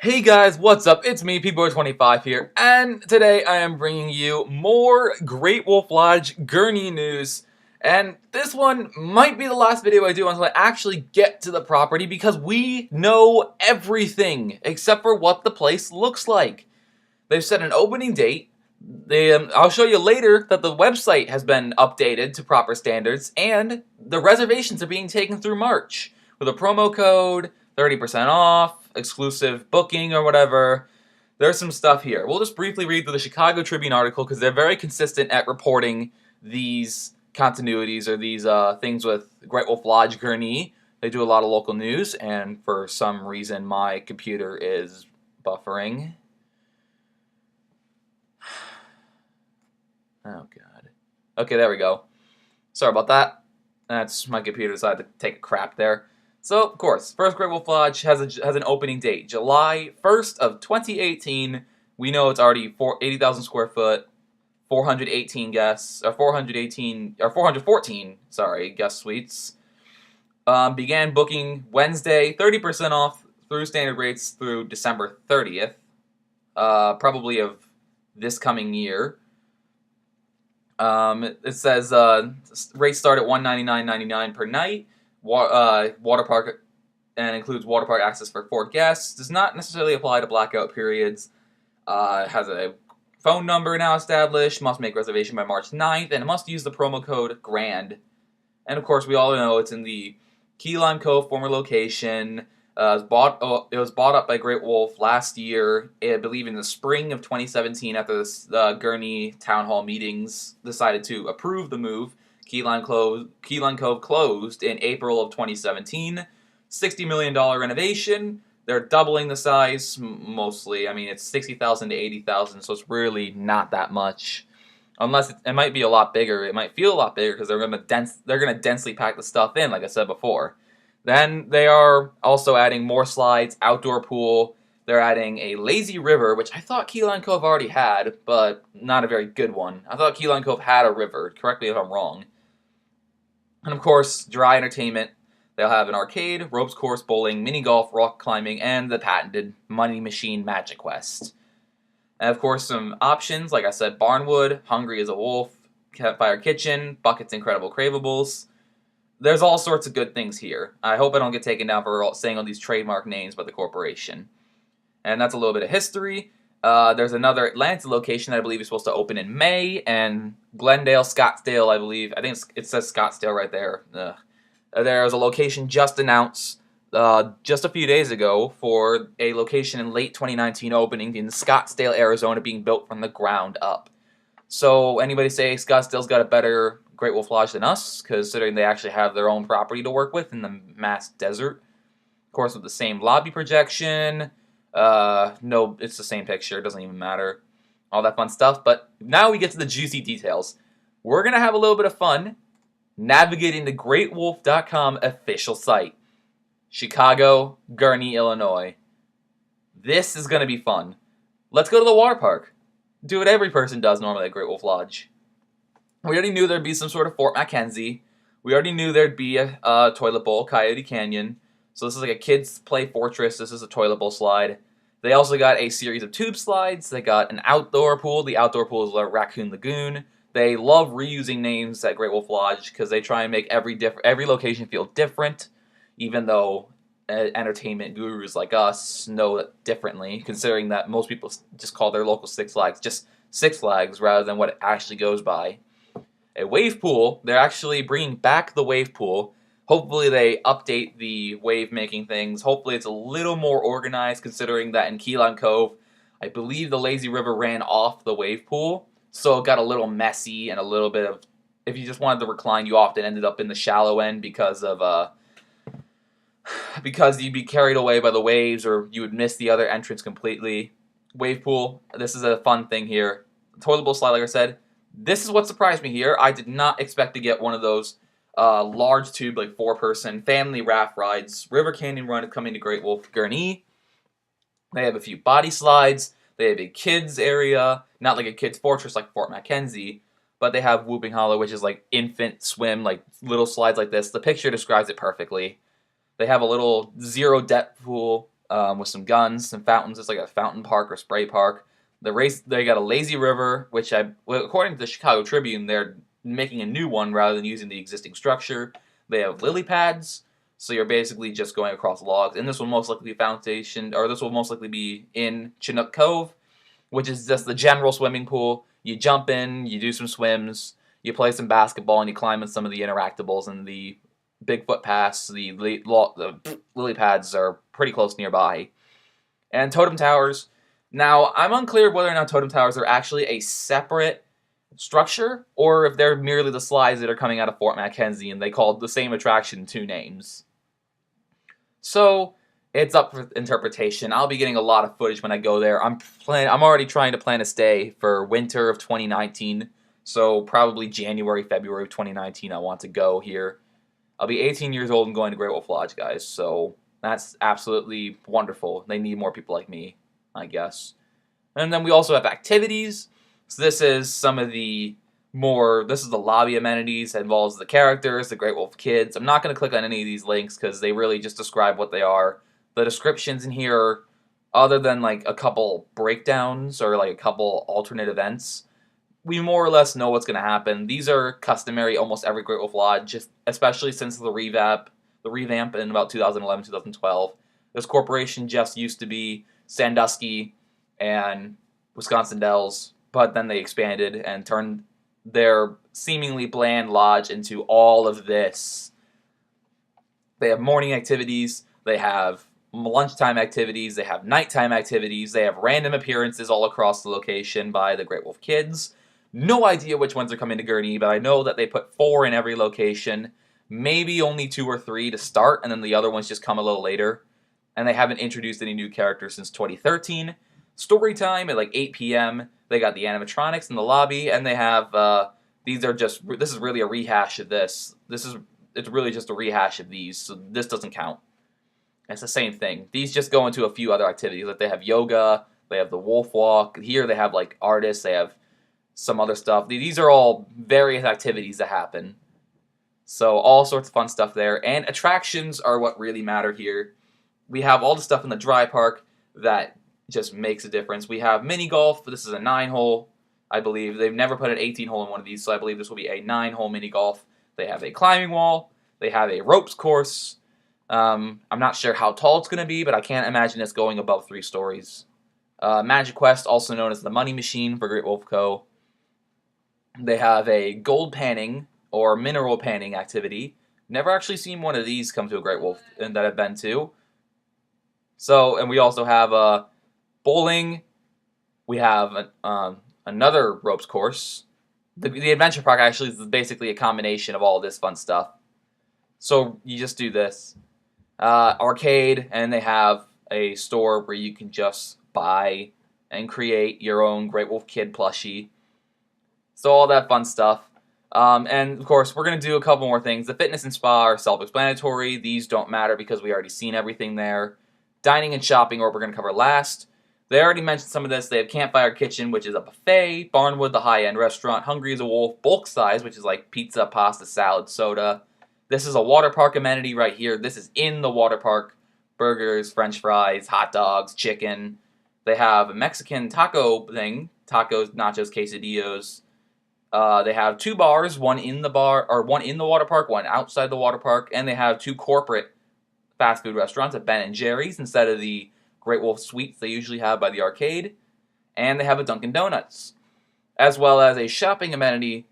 Hey guys, what's up? It's me, P-Boy25 here, and today I am bringing you more Great Wolf Lodge Gurney news. And this one might be the last video I do until I actually get to the property because we know everything except for what the place looks like. They've set an opening date. I'll show you later that the website has been updated to proper standards, and the reservations are being taken through March with a promo code, 30% off, exclusive booking or whatever. There's some stuff here. We'll just briefly read through the Chicago Tribune article because they're very consistent at reporting these continuities or these things with Great Wolf Lodge Gurney. They do a lot of local news, and for some reason my computer is buffering. Oh, God. Okay, there we go. Sorry about that. That's my computer decided to take a crap there. So, of course, first Great Wolf Lodge has an opening date, July 1st of 2018. We know it's already 80,000 square foot, 418 guests, or 414, sorry, guest suites. Began booking Wednesday, 30% off through standard rates through December 30th, probably of this coming year. It says rates start at $199.99 per night. Water park and includes water park access for 4 guests. Does not necessarily apply to blackout periods. Has a phone number now established. Must make reservation by March 9th, and must use the promo code GRAND. And of course, we all know it's in the Key Lime Cove former location. It was bought up by Great Wolf last year, I believe in the spring of 2017 after the Gurney Town Hall meetings decided to approve the move. Key Lime Cove closed in April of 2017. $60 million renovation. They're doubling the size, mostly. I mean, it's 60,000 to 80,000, so it's really not that much. Unless it might be a lot bigger. It might feel a lot bigger because they're gonna densely pack the stuff in, like I said before. Then they are also adding more slides, outdoor pool. They're adding a lazy river, which I thought Key Lime Cove already had, but not a very good one. I thought Key Lime Cove had a river. Correct me if I'm wrong. And of course, dry entertainment. They'll have an arcade, ropes course, bowling, mini golf, rock climbing, and the patented Money Machine Magic Quest. And of course, some options, like I said, Barnwood, Hungry as a Wolf, Campfire Kitchen, Bucket's Incredible Cravables. There's all sorts of good things here. I hope I don't get taken down for saying all these trademark names by the corporation. And that's a little bit of history. There's another Atlanta location that I believe is supposed to open in May, and Glendale, Scottsdale, I believe. I think it says Scottsdale right there. There's a location just announced just a few days ago for a location in late 2019 opening in Scottsdale, Arizona, being built from the ground up. So anybody say Scottsdale's got a better Great Wolf Lodge than us, considering they actually have their own property to work with in the Mass Desert. Of course, with the same lobby projection. No, it's the same picture. It doesn't even matter. All that fun stuff. But now we get to the juicy details. We're going to have a little bit of fun navigating the GreatWolf.com official site. Chicago, Gurney, Illinois. This is going to be fun. Let's go to the water park. Do what every person does normally at Great Wolf Lodge. We already knew there'd be some sort of Fort Mackenzie. We already knew there'd be a toilet bowl, Coyote Canyon. So this is like a kids' play fortress. This is a toilet bowl slide. They also got a series of tube slides. They got an outdoor pool. The outdoor pool is Raccoon Lagoon. They love reusing names at Great Wolf Lodge because they try and make every location feel different, even though entertainment gurus like us know it differently, considering that most people just call their local Six Flags just Six Flags rather than what it actually goes by. A wave pool, they're actually bringing back the wave pool. Hopefully they update the wave making things. Hopefully it's a little more organized, considering that in Key Lime Cove, I believe the lazy river ran off the wave pool, so it got a little messy and a little bit of, if you just wanted to recline, you often ended up in the shallow end because you'd be carried away by the waves, or you would miss the other entrance completely. Wave pool, this is a fun thing here. Toilet bowl slide, like I said. This is what surprised me here. I did not expect to get one of those large tube, like 4-person family raft rides. River Canyon Run is coming to Great Wolf Gurney. They have a few body slides. They have a kids area, not like a kids fortress like Fort Mackenzie, but they have Whooping Hollow, which is like infant swim, like little slides like this. The picture describes it perfectly. They have a little zero depth pool, with some guns, some fountains. It's like a fountain park or spray park. They got a lazy river, which according to the Chicago Tribune, they're making a new one rather than using the existing structure. They have lily pads, so you're basically just going across logs, and this will most likely be in Chinook Cove, which is just the general swimming pool. You jump in, you do some swims, you play some basketball, and you climb in some of the interactables and the Bigfoot Pass. The lily pads are pretty close nearby. And Totem Towers. Now, I'm unclear whether or not Totem Towers are actually a separate structure, or if they're merely the slides that are coming out of Fort Mackenzie, and they called the same attraction two names. So, it's up for interpretation. I'll be getting a lot of footage when I go there. I'm already trying to plan a stay for winter of 2019, so probably January, February of 2019 I want to go here. I'll be 18 years old and going to Great Wolf Lodge, guys, so that's absolutely wonderful. They need more people like me, I guess. And then we also have activities. So this is the lobby amenities that involves the characters, the Great Wolf Kids. I'm not going to click on any of these links because they really just describe what they are. The descriptions in here, other than like a couple breakdowns or like a couple alternate events, we more or less know what's going to happen. These are customary almost every Great Wolf Lodge, just especially since the revamp in about 2011, 2012. This corporation just used to be Sandusky and Wisconsin Dells, but then they expanded and turned their seemingly bland lodge into all of this. They have morning activities, they have lunchtime activities, they have nighttime activities, they have random appearances all across the location by the Great Wolf Kids. No idea which ones are coming to Gurnee, but I know that they put 4 in every location, maybe only 2 or 3 to start, and then the other ones just come a little later. And they haven't introduced any new characters since 2013. Story time at like 8 p.m. They got the animatronics in the lobby, and they have this is really a rehash of this. It's really just a rehash of these, so this doesn't count. It's the same thing. These just go into a few other activities. Like they have yoga, they have the wolf walk. Here they have like artists, they have some other stuff. These are all various activities that happen. So all sorts of fun stuff there. And attractions are what really matter here. We have all the stuff in the dry park that just makes a difference. We have mini golf. This is a 9-hole, I believe. They've never put an 18-hole in one of these, so I believe this will be a 9-hole mini golf. They have a climbing wall. They have a ropes course. I'm not sure how tall it's going to be, but I can't imagine it's going above 3 stories. Magic Quest, also known as the Money Machine for Great Wolf Co. They have a gold panning or mineral panning activity. Never actually seen one of these come to a Great Wolf that I've been to. So, and we also have bowling. We have another ropes course. The adventure park actually is basically a combination of all this fun stuff. So you just do this. Arcade, and they have a store where you can just buy and create your own Great Wolf Kid plushie. So all that fun stuff. And of course, we're going to do a couple more things. The fitness and spa are self-explanatory. These don't matter because we already seen everything there. Dining and shopping, or we're going to cover last. They already mentioned some of this. They have Campfire Kitchen, which is a buffet. Barnwood, the high-end restaurant. Hungry as a Wolf, bulk size, which is like pizza, pasta, salad, soda. This is a water park amenity right here. This is in the water park. Burgers, french fries, hot dogs, chicken. They have a Mexican taco thing. Tacos, nachos, quesadillos. They have 2 bars, one in the water park, one outside the water park, and they have 2 corporate fast food restaurants at Ben and Jerry's instead of the Great Wolf Suites they usually have by the arcade, and they have a Dunkin' Donuts, as well as a shopping amenity.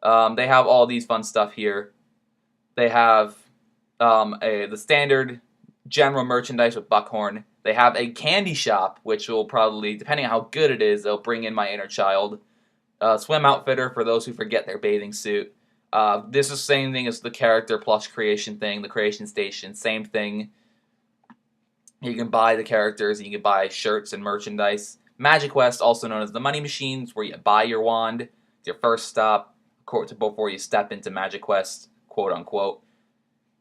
They have all these fun stuff here. They have the standard general merchandise with Buckhorn. They have a candy shop, which will probably, depending on how good it is, they'll bring in my inner child. Swim outfitter for those who forget their bathing suit. This is the same thing as the character plush creation thing, the creation station, same thing. You can buy the characters, and you can buy shirts and merchandise. Magic Quest, also known as the Money Machines, where you buy your wand. It's your first stop before you step into Magic Quest, quote unquote.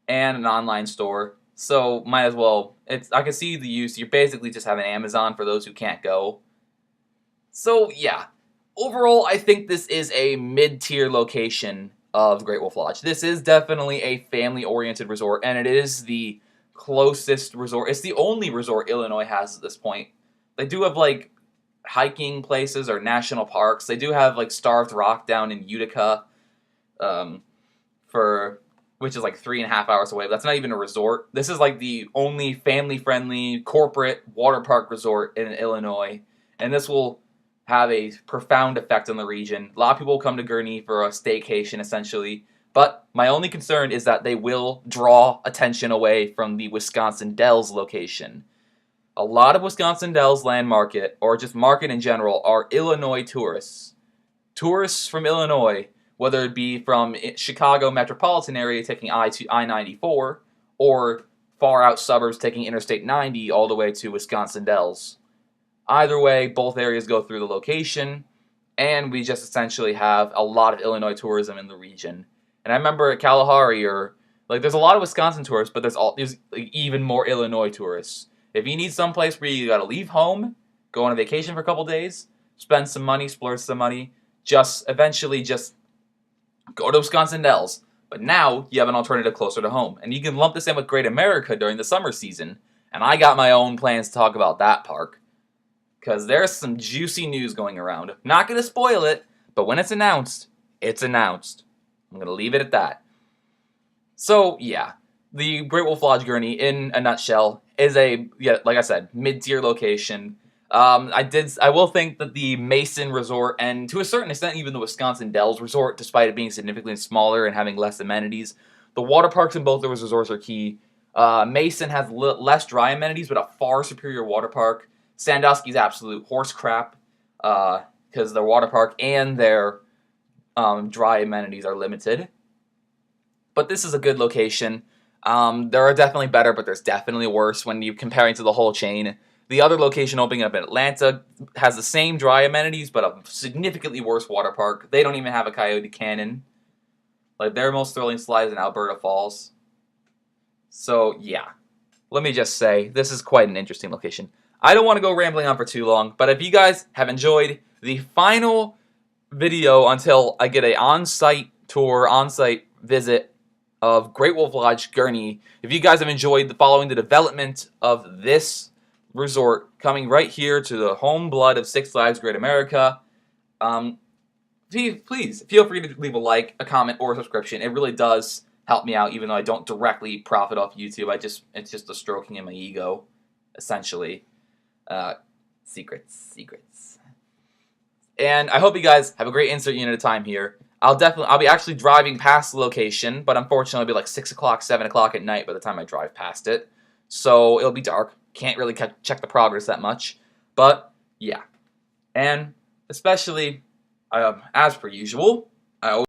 And an online store. So might as well, I can see the use. You basically just have an Amazon for those who can't go. So yeah, overall I think this is a mid-tier location of Great Wolf Lodge. This is definitely a family-oriented resort, and it is the closest resort. It's the only resort Illinois has at this point. They do have like hiking places or national parks. They do have like Starved Rock down in Utica, for which is like 3.5 hours away. But that's not even a resort. This is like the only family-friendly corporate water park resort in Illinois, and this will have a profound effect on the region. A lot of people come to Gurnee for a staycation, essentially. But my only concern is that they will draw attention away from the Wisconsin Dells location. A lot of Wisconsin Dells Land Market, or just market in general, are Illinois tourists. Tourists from Illinois, whether it be from Chicago metropolitan area taking I-94, or far out suburbs taking Interstate 90 all the way to Wisconsin Dells. Either way, both areas go through the location, and we just essentially have a lot of Illinois tourism in the region. And I remember at Kalahari, or like, there's a lot of Wisconsin tourists, but there's like, even more Illinois tourists. If you need someplace where you gotta leave home, go on a vacation for a couple days, spend some money, splurge some money, eventually just go to Wisconsin Dells. But now you have an alternative closer to home, and you can lump this in with Great America during the summer season. And I got my own plans to talk about that park, because there's some juicy news going around. Not gonna spoil it, but when it's announced, it's announced. I'm going to leave it at that. So, yeah, the Great Wolf Lodge Gurnee, in a nutshell, is like I said, mid-tier location. I will think that the Mason Resort, and to a certain extent even the Wisconsin Dells Resort, despite it being significantly smaller and having less amenities, the water parks in both those resorts are key. Mason has less dry amenities, but a far superior water park. Sandusky's absolute horse crap, because their water park and their dry amenities are limited. But this is a good location. There are definitely better, but there's definitely worse when you're comparing to the whole chain. The other location opening up in Atlanta has the same dry amenities, but a significantly worse water park. They don't even have a Coyote Canyon. Like, their most thrilling slide is in Alberta Falls. So, yeah. Let me just say, this is quite an interesting location. I don't want to go rambling on for too long, but if you guys have enjoyed the final video until I get a on-site tour, on-site visit of Great Wolf Lodge Gurnee, if you guys have enjoyed following the development of this resort coming right here to the home blood of Six Flags Great America, please feel free to leave a like, a comment, or a subscription. It really does help me out, even though I don't directly profit off YouTube. It's just a stroking in my ego, essentially. Secrets. And I hope you guys have a great insert unit of time here. I'll be actually driving past the location, but unfortunately it'll be like 6 o'clock, 7 o'clock at night by the time I drive past it. So it'll be dark. Can't really check the progress that much. But, yeah. And especially, as per usual, I always